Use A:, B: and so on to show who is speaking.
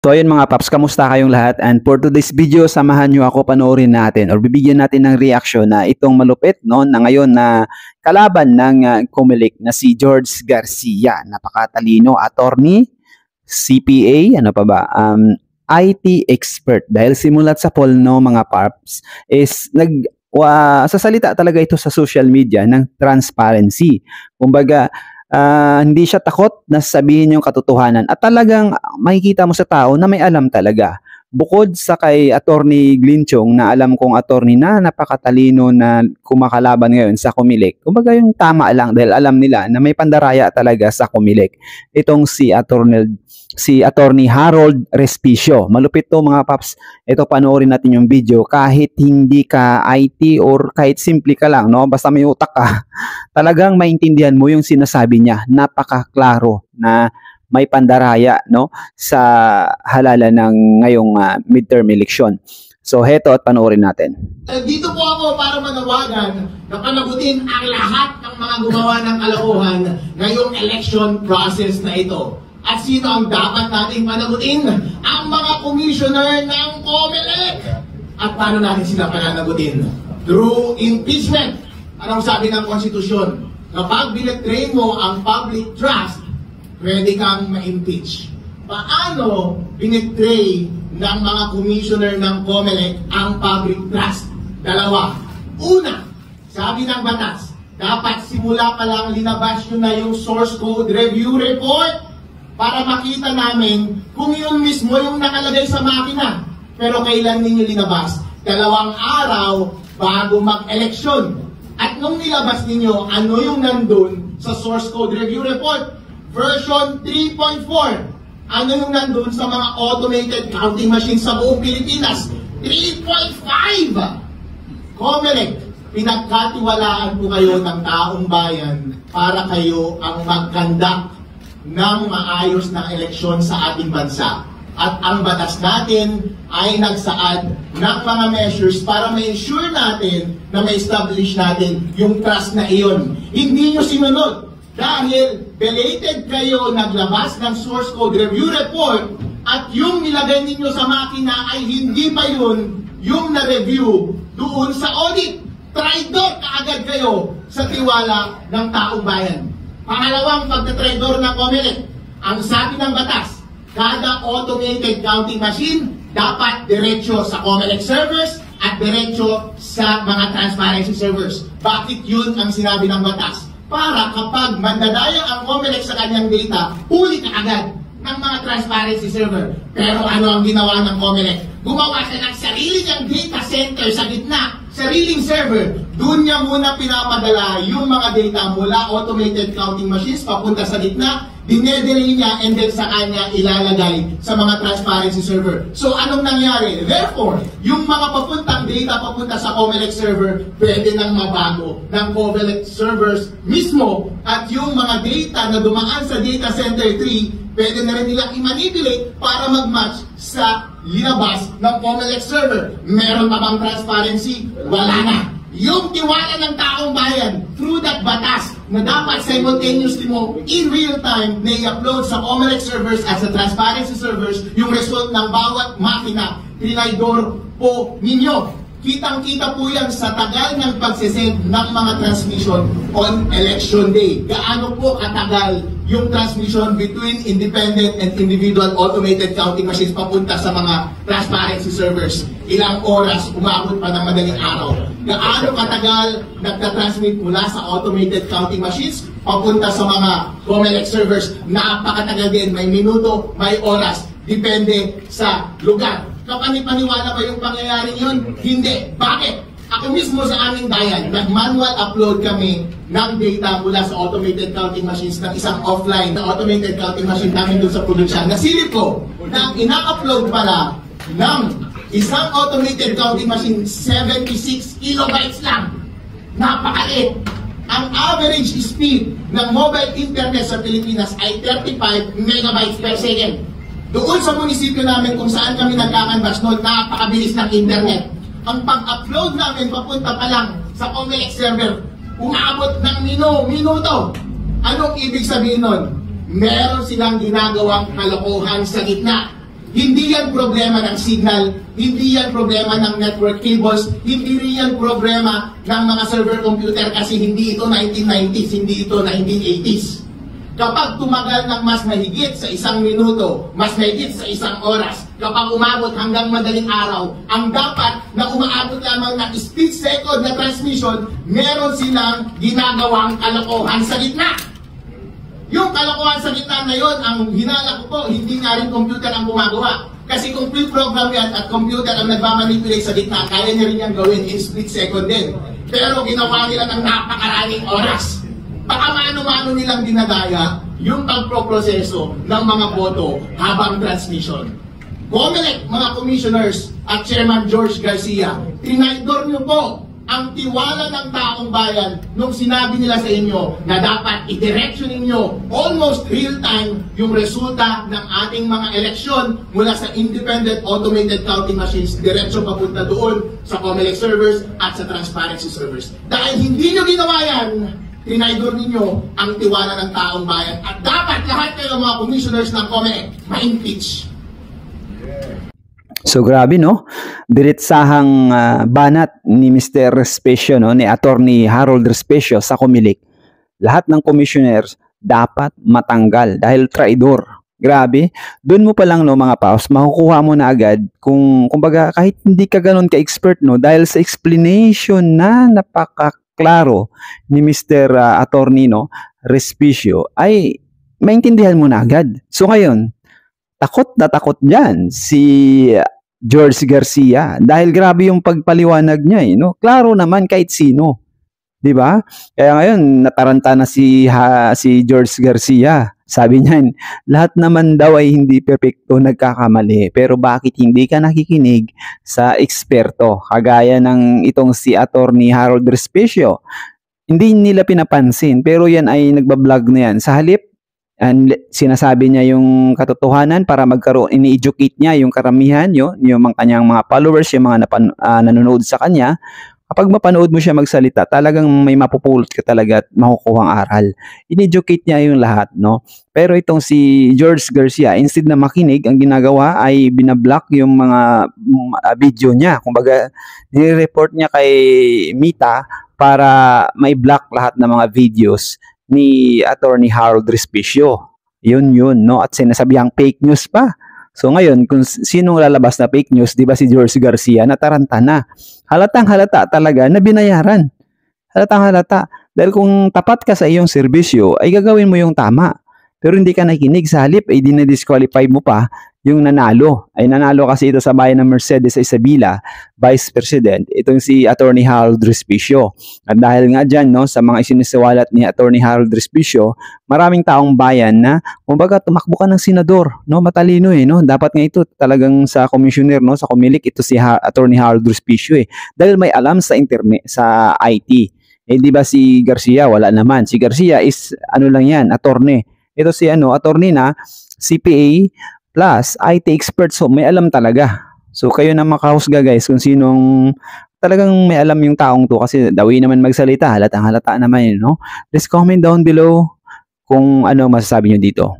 A: So ayun mga paps, kamusta kayong lahat? And for today's video, samahan nyo ako panoorin natin or bibigyan natin ng reaction na itong malupit no, na ngayon na kalaban ng COMELEC na si George Garcia. Napakatalino, attorney, CPA, ano pa ba? IT expert. Dahil simulat sa poll no mga paps is sasalita talaga ito sa social media ng transparency. Kumbaga, hindi siya takot na sabihin yung katotohanan at talagang makikita mo sa tao na may alam talaga. Bukod sa kay Attorney Glinchong na alam kong attorney na napakatalino na kumakalaban ngayon sa COMELEC. Kumbaga yung tama lang dahil alam nila na may pandaraya talaga sa COMELEC. Itong si Attorney Harold Respicio. Malupit to mga paps. Ito panoorin natin yung video kahit hindi ka IT or kahit simple ka lang, no? Basta may utak ka. Talagang maintindihan mo yung sinasabi niya. Napakaklaro na may pandaraya no sa halalan ng ngayong midterm election. So heto at panoorin natin.
B: Dito po ako para manawagan na panagutin ang lahat ng mga gumawa ng kalokohan ngayong election process na ito. At sino ang dapat nating panagutin? Ang mga commissioner ng COMELEC. At paano natin sila pananagutin? Through impeachment. Anong sabi ng konstitusyon? Kapag binetray mo ang public trust, pwede kang ma-impeach. Paano binitray ng mga commissioner ng COMELEC ang public trust? Dalawa. Una, sabi ng batas, dapat simula pa lang linabas nyo na yung source code review report para makita namin kung yun mismo yung nakalagay sa makina. Pero kailan ninyo linabas? 2 araw bago mag-eleksyon. At nung nilabas ninyo, ano yung nandun sa source code review report? Version 3.4. Ano yung nandun sa mga automated counting machines sa buong Pilipinas? 3.5. COMELEC, pinagkatiwalaan po kayo ng taong bayan para kayo ang mag-conduct ng maayos na eleksyon sa ating bansa. At ang batas natin ay nagsaad ng mga measures para ma-ensure natin na ma-establish natin yung trust na iyon. Hindi nyo sinunod. Dahil belated kayo naglabas ng source code review report at yung nilagay ninyo sa makina ay hindi pa yun yung na-review doon sa audit. Traidor kaagad kayo sa tiwala ng taong bayan. Pangalawang pagka-traidor ng COMELEC, ang sabi ng batas, kada automated counting machine dapat diretso sa COMELEC servers at diretso sa mga transparency servers. Bakit yun ang sinabi ng batas? Para kapag mandadaya ang COMELEC sa kanyang data, huli ka agad ng mga transparency server. Pero ano ang ginawa ng COMELEC? Gumawa siya ng sarili niyang data center sa gitna, sariling server. Doon niya muna pinapadala yung mga data mula automated counting machines papunta sa gitna, dinedeli niya and then sa kanya ilalagay sa mga transparency server. So anong nangyari? Therefore, yung mga papuntang data papunta sa COMELEC server, pwede nang mabago ng COMELEC servers mismo at yung mga data na dumaan sa data center 3, pwede na rin nilang i-manipulate para mag-match sa linabas ng COMELEC server. Meron pa bang transparency? Wala na. Yung tiwala ng taong bayan through that batas na dapat simultaneously mo in real time na i-upload sa COMELEC servers at sa transparency servers yung result ng bawat makina, tinaydor po ninyo. Kitang-kita po yan sa tagal ng pagsisend ng mga transmission on election day. Gaano po katagal yung transmission between independent and individual automated counting machines papunta sa mga transparency servers? Ilang oras, umabot pa ng madaling araw. Gaano katagal nagtatransmit mula sa automated counting machines papunta sa mga COMELEC servers? Napakatagal din, may minuto, may oras. Depende sa lugar. Kapani-paniwala ba yung pangyayari yun? Hindi. Bakit? Ako mismo sa aming bayan, nag-manual upload kami ng data mula sa automated counting machines ng isang offline na automated counting machine namin doon sa probinsya. Nasilip ko na ina-upload pala ng isang automated counting machine 76 kilobytes lang. Napakaliit. Ang average speed ng mobile internet sa Pilipinas ay 35 megabytes per second. Doon sa munisipyo namin kung saan kami nagkakanvas noon, napakabilis ng internet. Ang pag-upload namin papunta pa lang sa COMELEC server, umabot ng minuto. Anong ibig sabihin nun? Meron silang ginagawang kalokohan sa gitna. Hindi yan problema ng signal, hindi yan problema ng network cables, hindi rin yan problema ng mga server computer kasi hindi ito 1990s, hindi ito 1980s. Kapag tumagal ng mas mahigit sa 1 minuto, mas mahigit sa 1 oras, kapag umabot hanggang madaling araw, ang dapat na umaabot lamang ng split second na transmission, meron silang ginagawang kalokohan sa gitna. Yung kalokohan sa gitna na yon, ang hinala ko po, hindi nga rin computer ang gumagawa. Kasi kung pre-program yan at computer ang nagmamanipulate sa gitna, kaya niya rin yan gawin in split second din. Pero ginawa nila ng napakaraming oras. Baka mano-mano nilang dinadaya yung pagproproseso ng mga boto habang transmission. COMELEC, mga commissioners at Chairman George Garcia, tinaydor niyo po ang tiwala ng taong bayan nung sinabi nila sa inyo na dapat i-direction ninyo almost real-time yung resulta ng ating mga eleksyon mula sa independent automated counting machines diretso papunta doon sa COMELEC servers at sa transparency servers. Dahil hindi nyo ginawa yan, tinaydor ninyo ang tiwala ng taong bayan at dapat lahat kayo mga commissioners ng COMELEC ma-impeach.
A: So grabe no, diretsahang banat ni Mr. Respecio, no, ni Attorney Harold Respecio sa COMELEC. Lahat ng commissioners dapat matanggal dahil traidor. Grabe, doon mo pa lang no mga paus, makukuha mo na agad kung kumbaga kahit hindi ka ganoon ka-expert no dahil sa explanation na napakaklaro ni Mr. Attorney no Respecio ay maintindihan mo na agad. So ngayon, takot na takot dyan si George Garcia dahil grabe yung pagpaliwanag niya eh, no? Klaro naman kahit sino. 'Di ba? Kaya ngayon nataranta na si George Garcia. Sabi niya, lahat naman daw ay hindi perpekto, nagkakamali. Pero bakit hindi ka nakikinig sa eksperto? Kagaya ng itong si Attorney Harold Respecio. Hindi nila pinapansin pero yan ay nagbablog na yan. Sa halip and sinasabi niya yung katotohanan para magkaroon, ini-educate niya yung karamihan, yung mga kanyang mga followers, yung mga nanonood sa kanya. Kapag mapanood mo siya magsalita, talagang may mapupulot ka talaga at makukuhang aral. In-educate niya yung lahat, no? Pero itong si George Garcia, instead na makinig, ang ginagawa ay binablock yung mga video niya. Kumbaga, nire-report niya kay Mita para may block lahat ng mga videos ni Attorney Harold Respecio. Yun, no? At sinasabihang fake news pa. So ngayon, kung sinong lalabas na fake news, di ba si George Garcia, nataranta na. Halatang halata talaga na binayaran. Halatang halata. Dahil kung tapat ka sa iyong serbisyo, ay gagawin mo yung tama. Pero hindi ka nakikinig, sa halip ay dinadisqualify mo pa yung nanalo. Ay nanalo kasi ito sa bayan ng Mercedes sa Isabela, Vice President, itong si Attorney Harold Respecio. At dahil nga dyan, no, sa mga isinisiwalat ni Attorney Harold Respecio, maraming taong bayan na, kumbaga, tumakbo ka ng senador, no, matalino eh, no. Dapat nga ito talagang sa commissioner, no, sa COMELEC, ito si Attorney Harold Respecio eh. Dahil may alam sa internet, sa IT. Eh di ba si Garcia, wala naman. Si Garcia is ano lang yan, attorney. Ito si attorney na CPA plus IT expert, so may alam talaga. So kayo na makahusga guys kung sinong talagang may alam yung taong to kasi dawi naman magsalita, halatang halata naman yun, no? Please comment down below kung ano masasabi nyo dito.